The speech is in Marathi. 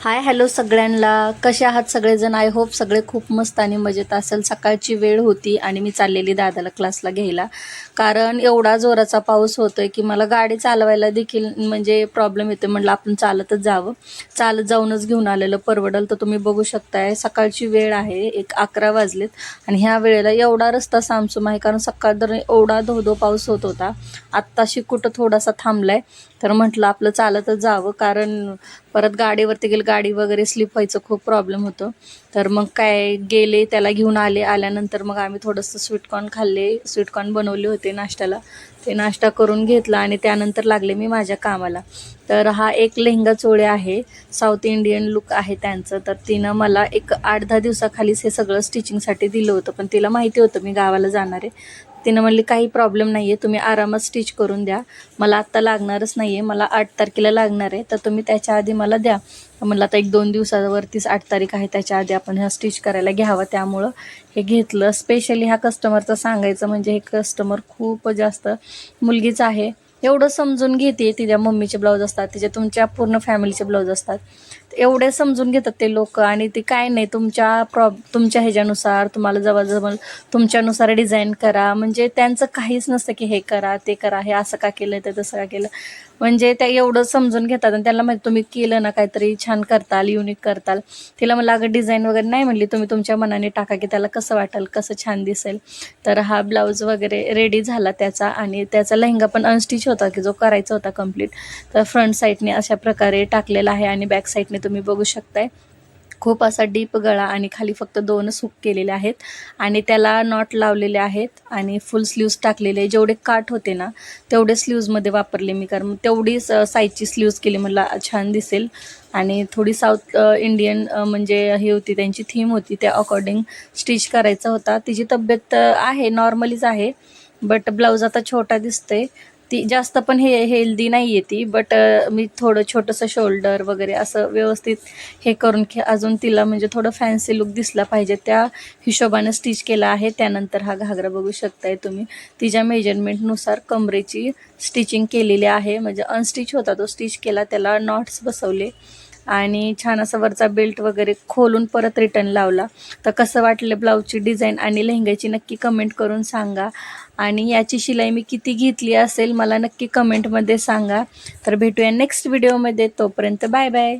हाय हॅलो सगळ्यांना, कसे आहात सगळेजण? आय होप सगळे खूप मस्त आणि मजेत असेल. सकाळची वेळ होती आणि मी चाललेली दादाला क्लासला घ्यायला, कारण एवढा जोराचा पाऊस होतोय की मला गाडी चालवायला देखील म्हणजे प्रॉब्लेम येतो. म्हटलं आपण चालतच जावं, चालत जाऊनच घेऊन आलेलं परवडल. तर तुम्ही बघू शकताय सकाळची वेळ आहे, 11 वाजलेत आणि ह्या वेळेला एवढा रस्ता सामसूम आहे, कारण सकाळ दर एवढा धो पाऊस होत होता. आत्ताशी कुठं थोडासा थांबलाय, तर म्हटलं आपलं चालतच जावं, कारण परत गाडीवरती गेलं गाडी वगैरे स्लिप व्हायचं खूप प्रॉब्लेम होतो. तर मग काय गेले, त्याला घेऊन आल्यानंतर मग आम्ही थोडंसं स्वीटकॉर्न खाल्ले, स्वीटकॉर्न बनवले होते नाश्त्याला, ते नाश्ता करून घेतला आणि त्यानंतर लागले मी माझ्या कामाला. तर हा एक लेहंगा चोळे आहे, साऊथ इंडियन लुक आहे त्यांचं. तर तिनं मला एक 8-10 दिवसाखालीच हे सगळं स्टिचिंगसाठी दिलं होतं, पण तिला माहिती होतं मी गावाला जाणार आहे. तिनं म्हणली काही प्रॉब्लेम नाही आहे, तुम्ही आरामात स्टिच करून द्या, मला आत्ता लागणारच नाही आहे, मला 8 तारखेला लागणार आहे, तर तुम्ही त्याच्या आधी मला द्या. म्हणलं आता 1-2 दिवसावरतीच 8 तारीख आहे, त्याच्या आधी आपण ह्या स्टिच करायला घ्यावं, त्यामुळं हे घेतलं. स्पेशली ह्या कस्टमरचं सांगायचं म्हणजे हे कस्टमर खूप जास्त मुलगीच आहे, एवढं समजून घेते. तिच्या मम्मीचे ब्लाऊज असतात, तिच्या तुमच्या पूर्ण फॅमिलीचे ब्लाऊज असतात, एवढे समजून घेतात ते लोक. आणि ते काय नाही, तुमच्या ह्याच्यानुसार तुम्हाला जवळ तुमच्यानुसार डिझाईन करा, म्हणजे त्यांचं काहीच नसतं की हे करा ते करा, हे असं का केलं ते तसं का केलं, म्हणजे त्या एवढं समजून घेतात. आणि त्याला माहिती तुम्ही केलं ना काहीतरी छान करताल, युनिक करताल. तिला म्हणलं अगं डिझाईन वगैरे नाही, म्हणली तुम्ही तुमच्या मनाने टाका की त्याला कसं वाटेल, कसं छान दिसेल. तर हा ब्लाऊज वगैरे रेडी झाला त्याचा, आणि त्याचा लेहंगा पण अनस्टिच होता की जो करायचा होता कंप्लीट. तर फ्रंट साईडने अशा प्रकारे टाकलेला आहे आणि बॅक साईडने तुम्ही बघू शकताय खूप असा डीप गळा आणि खाली फक्त 2च हुक केलेले आहेत आणि त्याला नॉट लावलेले आहेत आणि फुल स्लीव्ज टाकलेले. जेवढे काठ होते ना तेवढे स्लीव्जमध्ये वापरले मी, कारण तेवढीच साईजची स्लीव्ज केली, मला छान दिसेल. आणि थोडी साऊथ इंडियन म्हणजे हे होती, त्यांची थीम होती, त्या अकॉर्डिंग स्टिच करायचा होता. तिची तब्येत आहे नॉर्मलीच आहे, बट ब्लाऊज आता छोटा दिसतोय. ती जास्त पण हेल्दी नाही आहे ती, बट मी थोडं छोटंसं शोल्डर वगैरे असं व्यवस्थित हे करून अजून तिला म्हणजे थोडं फॅन्सी लुक दिसला पाहिजे, त्या हिशोबाने स्टिच केला आहे. त्यानंतर हा घागरा बघू शकताय तुम्ही, तिच्या मेजरमेंटनुसार कमरेची स्टिचिंग केलेली आहे, म्हणजे अनस्टिच होता तो, स्टिच केला, त्याला नॉट्स बसवले आणि छान असा वरचा बेल्ट वगैरे खोलून परत रिटर्न लावला. तर कसं वाटलं ब्लाऊजची डिझाईन आणि लेहंग्याची नक्की कमेंट करून सांगा. आणि याची शिलाई मी किती घेतली असेल मला नक्की कमेंटमध्ये सांगा. तर भेटूया नेक्स्ट व्हिडिओमध्ये, तोपर्यंत बाय बाय.